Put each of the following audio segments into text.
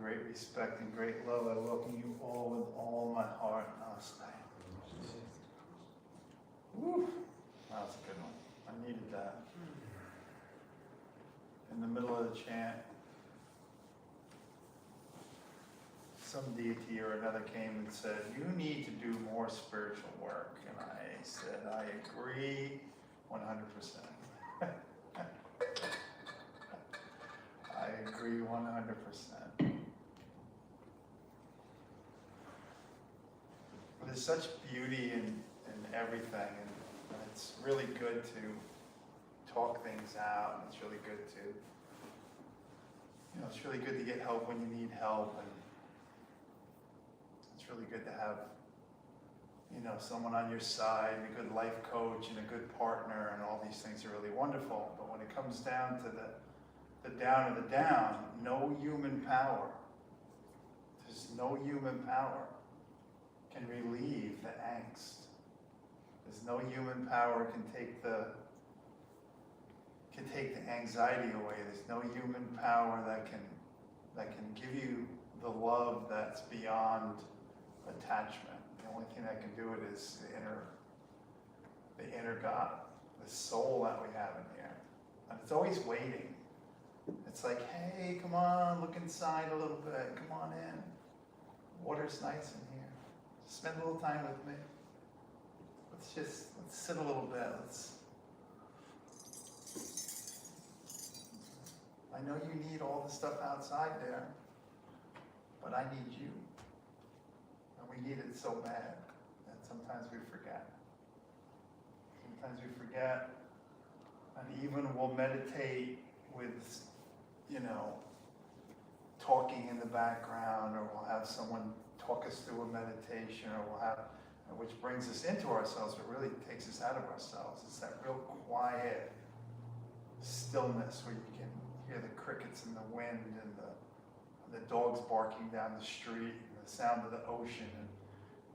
great respect and great love, I welcome you all with all my heart. Namaste. Woo. That was a good one. I needed that. In the middle of the chant, some deity or another came and said, you need to do more spiritual work. And I said, I agree 100%. I agree 100%. There's such beauty in everything, and it's really good to talk things out, and it's really good to, it's really good to get help when you need help, and it's really good to have, someone on your side, and a good life coach, and a good partner, and all these things are really wonderful. But when it comes down to the down of the down, no human power, there's no human power can relieve the angst. There's no human power can take the anxiety away. There's no human power that can give you the love that's beyond attachment. The only thing that can do it is the inner God, the soul that we have in here. And it's always waiting. It's like, hey, come on, look inside a little bit. Come on in. Water's nice in here. Spend a little time with me. Let's sit a little bit. I know you need all the stuff outside there, but I need you. And we need it so bad that sometimes we forget. Sometimes we forget, and even we'll meditate with, talking in the background, or we'll have someone talk us through a meditation, or we'll have, which brings us into ourselves, but really takes us out of ourselves. It's that real quiet stillness where you can hear the crickets in the wind, and the dogs barking down the street, and the sound of the ocean,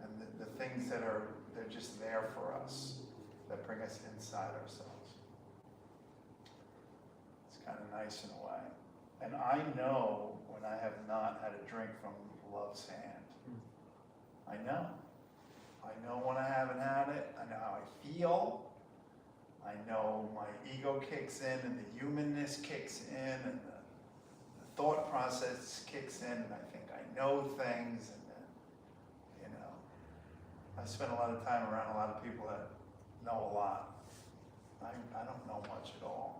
and the things they're just there for us, that bring us inside ourselves. It's kind of nice in a way. And I know when I have not had a drink from love's hand. I know. I know when I haven't had it. I know how I feel. I know my ego kicks in, and the humanness kicks in, and the thought process kicks in, and I think I know things, and then, I spend a lot of time around a lot of people that know a lot. I don't know much at all.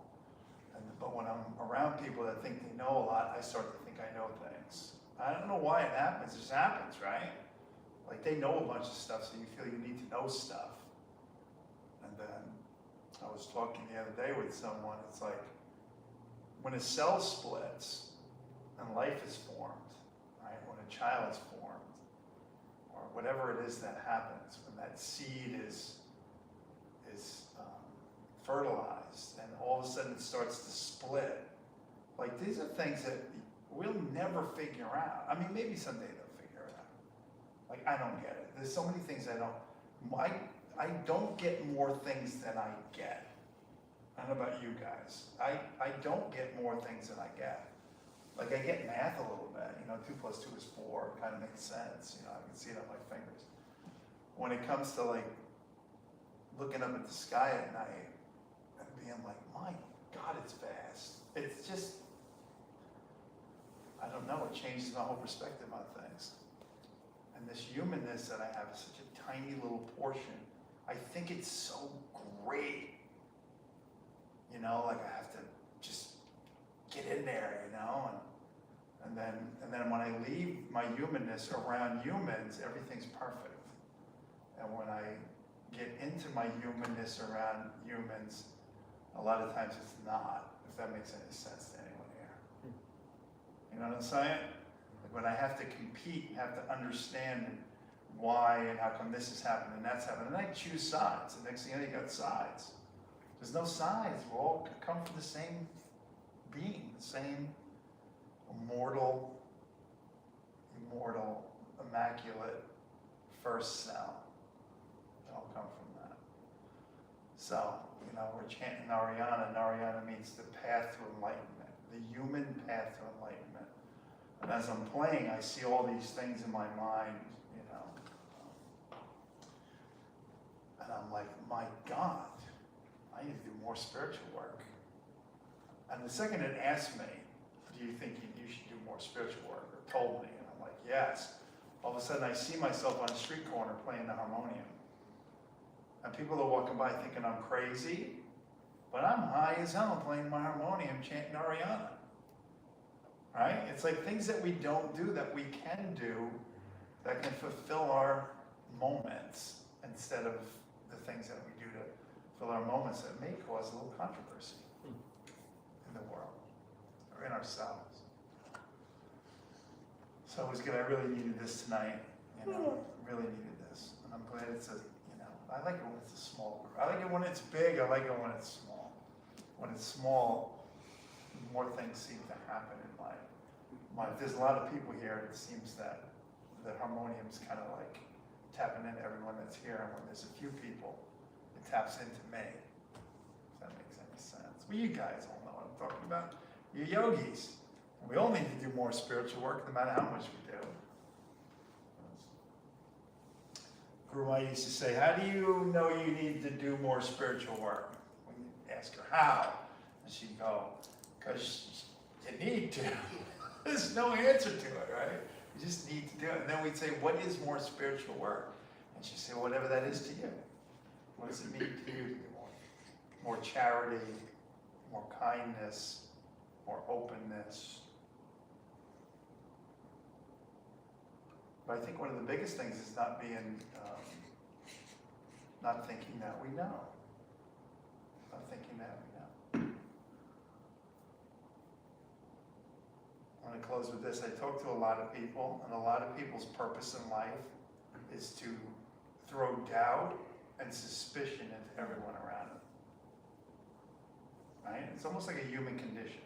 But when I'm around people that think they know a lot, I start to think I know things. I don't know why it happens. It just happens, right? Like they know a bunch of stuff, so you feel you need to know stuff. And then I was talking the other day with someone. It's like when a cell splits and life is formed, right? When a child is formed, or whatever it is that happens, when that seed is fertilized, and all of a sudden it starts to split. Like these are things that we'll never figure out. I mean, maybe someday they'll figure it out. Like I don't get it. There's so many things I don't get more things than I get. I don't know about you guys. I don't get more things than I get. Like I get math a little bit. 2 + 2 is 4. It kind of makes sense. I can see it on my fingers. When it comes to like looking up at the sky at night, being like, my God, it's vast. It's just, I don't know, it changes my whole perspective on things. And this humanness that I have is such a tiny little portion. I think it's so great. Like I have to just get in there, and then when I leave my humanness around humans, everything's perfect. And when I get into my humanness around humans, a lot of times it's not, if that makes any sense to anyone here. You know what I'm saying? Like when I have to compete, have to understand why and how come this is happening and that's happening, and I choose sides. The next thing you got sides. There's no sides. We all come from the same being, the same immortal, immaculate first cell. They all come from that. So, we're chanting Narayana. Narayana means the path to enlightenment, the human path to enlightenment. And as I'm playing, I see all these things in my mind, you know. And I'm like, my God, I need to do more spiritual work. And the second it asked me, do you think you should do more spiritual work, or told me, and I'm like, yes. All of a sudden I see myself on a street corner playing the harmonium. And people are walking by thinking I'm crazy, but I'm high as hell playing my harmonium, chanting Ariana. Right? It's like things that we don't do that we can do that can fulfill our moments instead of the things that we do to fill our moments that may cause a little controversy in the world or in ourselves. So it was good. I really needed this tonight. You know, really needed this. And I'm glad it's a, you know, I like it when it's a small group. I like it when it's big. I like it when it's small. When it's small, more things seem to happen in life. There's a lot of people here. It seems that the harmonium's kind of like tapping into everyone that's here. And when there's a few people, it taps into me. If that makes any sense. Well, you guys all know what I'm talking about. You yogis. We all need to do more spiritual work, no matter how much we do. Guru used to say, how do you know you need to do more spiritual work? We ask her, how? And she'd go, because you need to. There's no answer to it, right? You just need to do it. And then we'd say, what is more spiritual work? And she'd say, whatever that is to you. What does it mean to you to do more? More charity, more kindness, more openness. But I think one of the biggest things is not thinking that we know. Not thinking that we know. I'm going to close with this. I talk to a lot of people, and a lot of people's purpose in life is to throw doubt and suspicion into everyone around them. Right? It's almost like a human condition.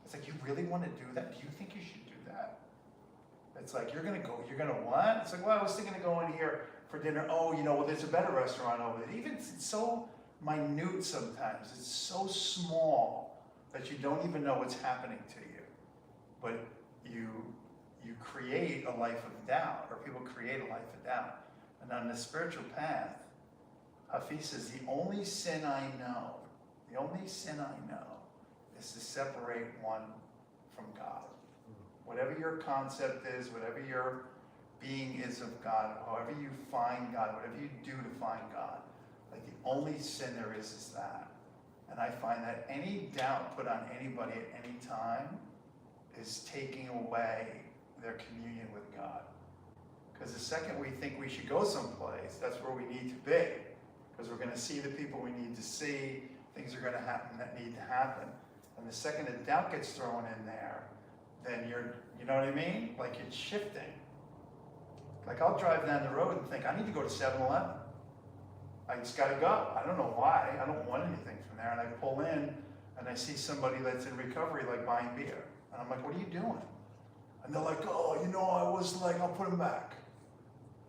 It's like, you really want to do that? Do you think you should do that? It's like, you're going to what? It's like, well, I was thinking of going here for dinner. Oh, you know, well, there's a better restaurant over there. Even it's so minute sometimes. It's so small that you don't even know what's happening to you. But you create a life of doubt, or people create a life of doubt. And on the spiritual path, Hafiz says, the only sin I know is to separate one from God. Whatever your concept is, whatever your being is of God, however you find God, whatever you do to find God, like the only sin there is that. And I find that any doubt put on anybody at any time is taking away their communion with God. Because the second we think we should go someplace, that's where we need to be. Because we're going to see the people we need to see, things are going to happen that need to happen. And the second a doubt gets thrown in there, then you know what I mean? Like it's shifting. Like I'll drive down the road and think, I need to go to 7-Eleven. I just got to go. I don't know why. I don't want anything from there. And I pull in and I see somebody that's in recovery, like buying beer. And I'm like, what are you doing? And they're like, oh, you know, I was like, I'll put them back.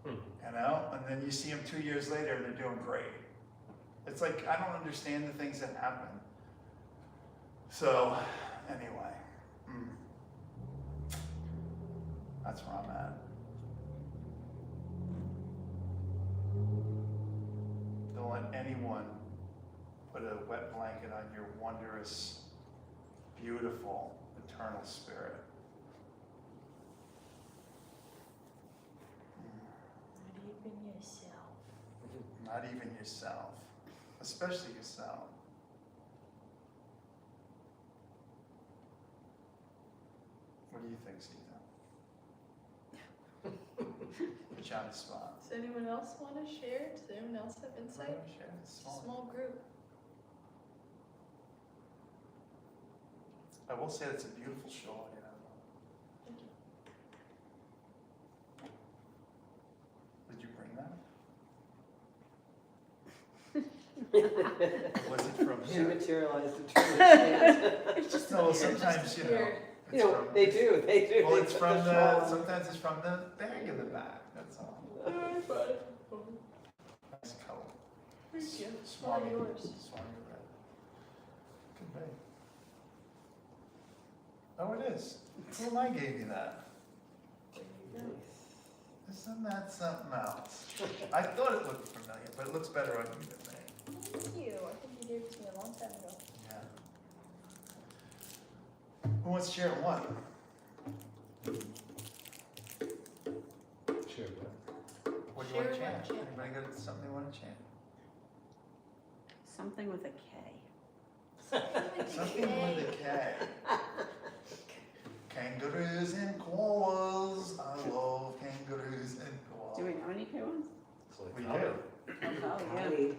You know? And then you see them 2 years later and they're doing great. It's like, I don't understand the things that happen. So, anyway. That's where I'm at. Don't let anyone put a wet blanket on your wondrous, beautiful, eternal spirit. Not even yourself. Not even yourself. Especially yourself. What do you think, Sita? Put you on the spot. Does anyone else want to share? Does anyone else have insight? Share this Small group. I will say it's a beautiful shawl, you know. Thank you. Did you bring that? Was it from You materialized it to the It's just No, appeared, sometimes, just you know. appeared. You know, they do. Well, it's put from the, shawl on. sometimes it's from the bag in the back, that's all. Nice color. Thank you. Swami, Yours. Swami red. Could be. Oh, it is. Who am I gave you that? Nice. Isn't that something else? I thought it looked familiar, but it looks better on you than me. Thank you. I think you gave it to me a long time ago. Yeah. Who wants to share what? Sure, but What do you want to Share chant? what chant. Anybody got something they want to chant? Something with a K. Something with a K. Kangaroos and koalas. I love kangaroos and koalas. Do we know any K ones? it's like We color. do. Oh, yeah. Holly.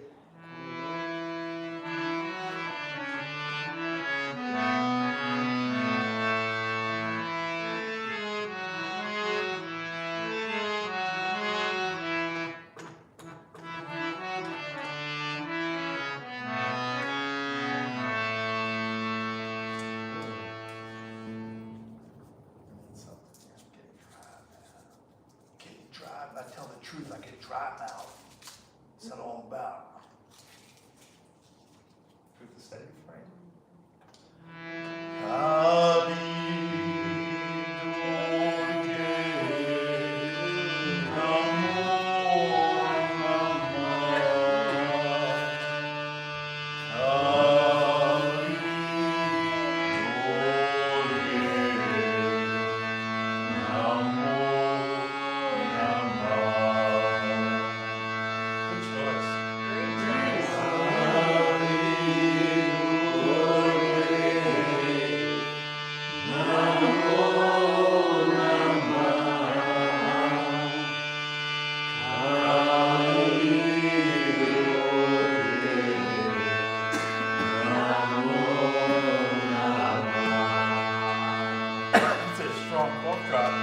Getting dry, I tell the truth, I get dry mouth. What's that all about? Truth is steady, right? Good choice. It's a strong cough drop.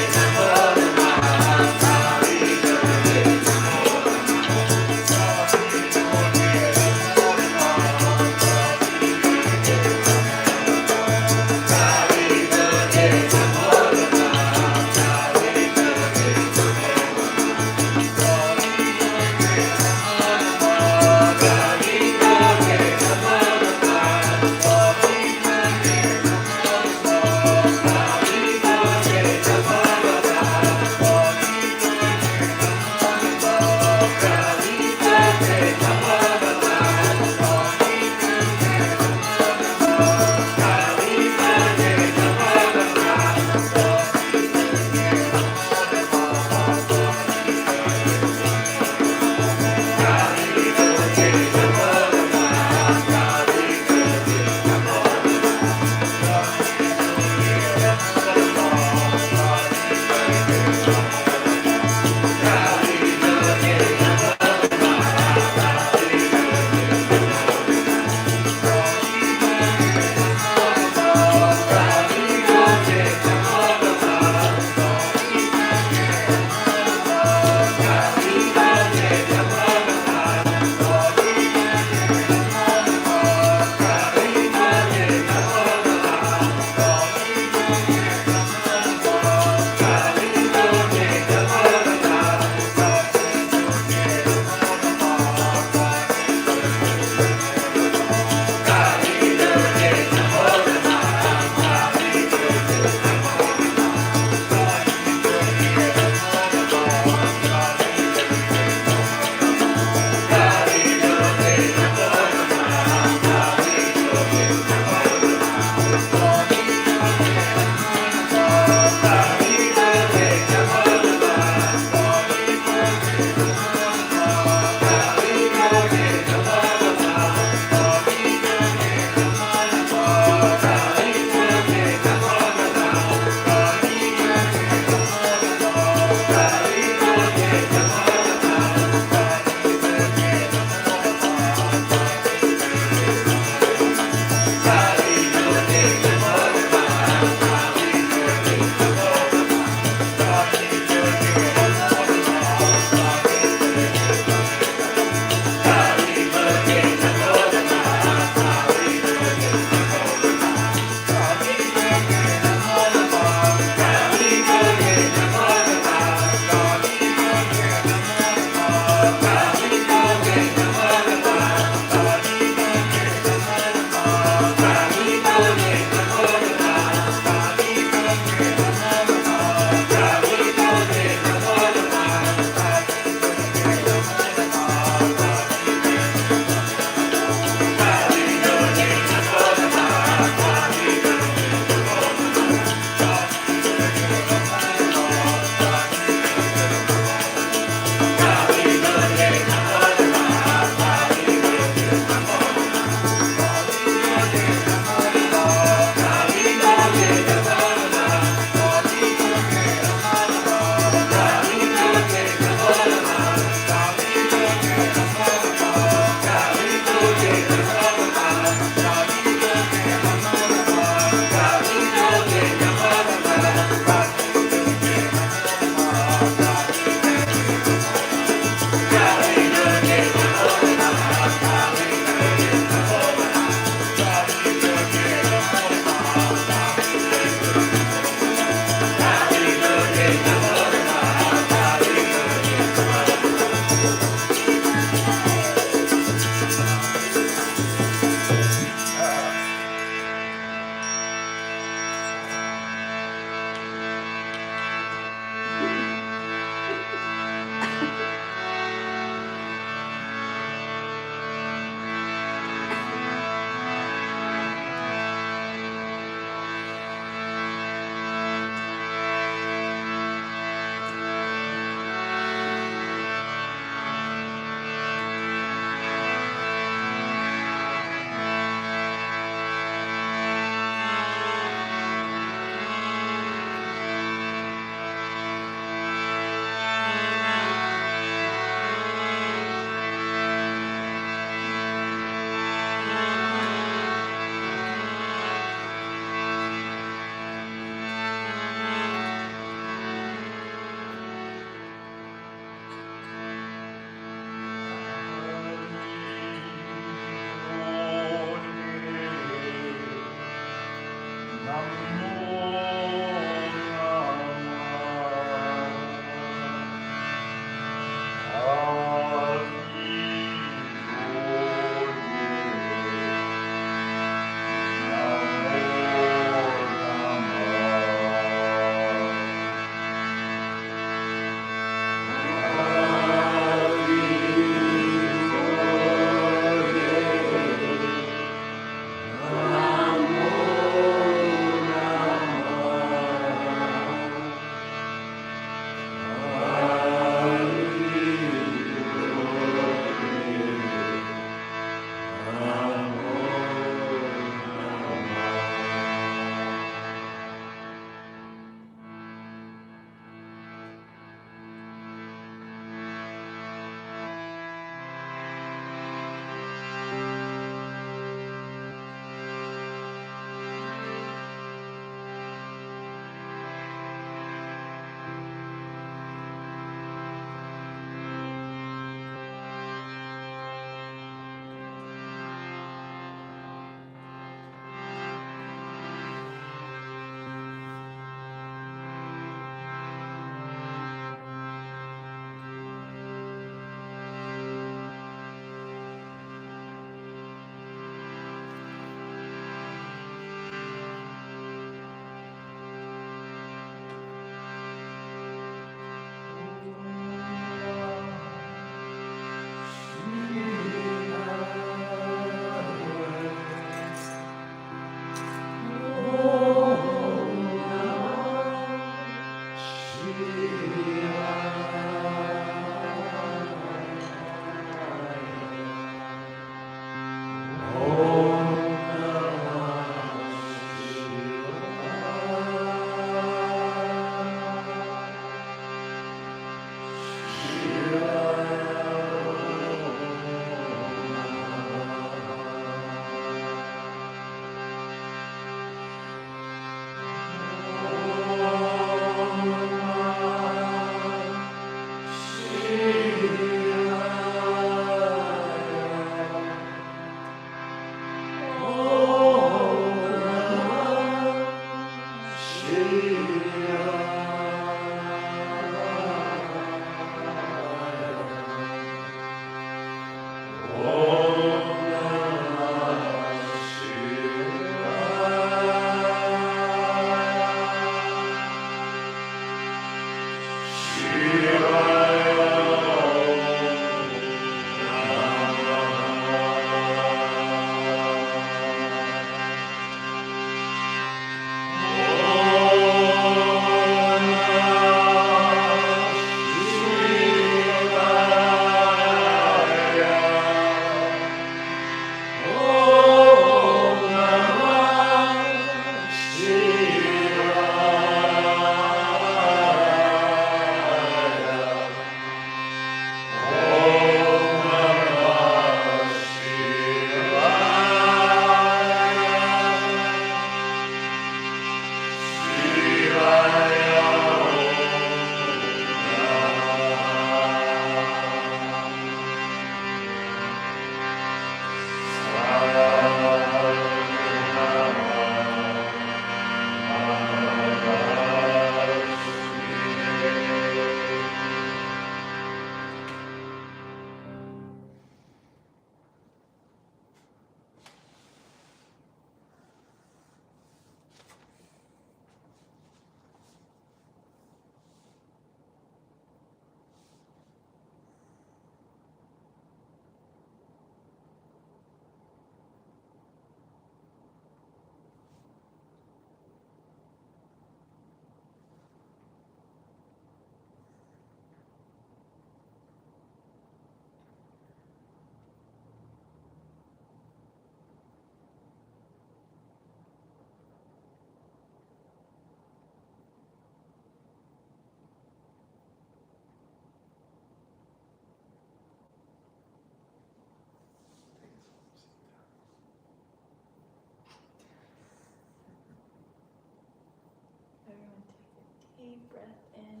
Everyone take a deep breath in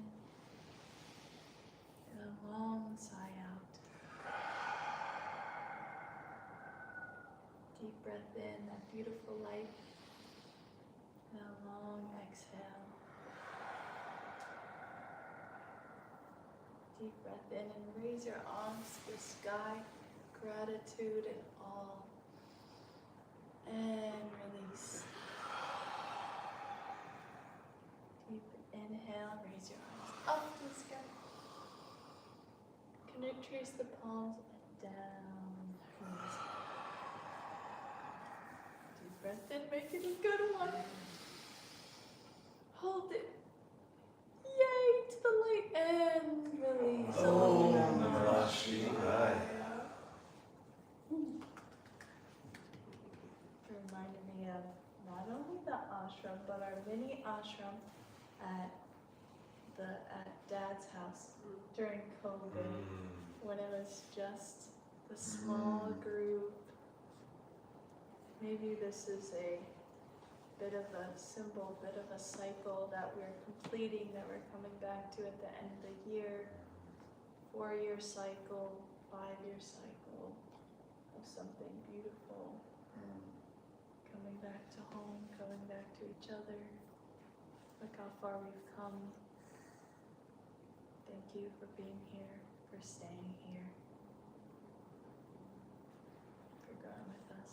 and a long sigh out. Deep breath in, that beautiful light. And a Deep breath in and raise your arms to the sky. Gratitude and awe. And release. Deep inhale, raise your arms up to the sky. Can you trace the palms and down? Release. Deep breath in, make it a good one. Hold it. Yay to the light and release. Om Namah Shivaya. Reminded me of not only the ashram, but our mini ashram at Dad's house during COVID, when it was just the small group. Maybe this is a bit of a symbol, bit of a cycle that we're completing, that we're coming back to at the end of the year. 4-year cycle, 5-year cycle of something beautiful. Coming back to home, coming back to each other. Look how far we've come. Thank you for being here, for staying here, for going with us.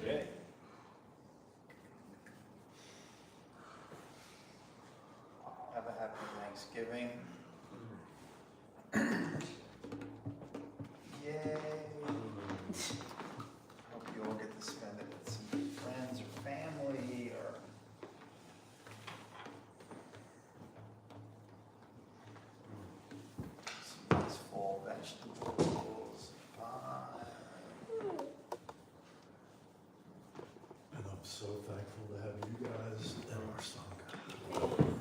Amen. Have a happy Thanksgiving. Yay. Hope you all get to spend it with some friends or family or some nice fall vegetables, pie. And I'm so thankful to have you guys and our son.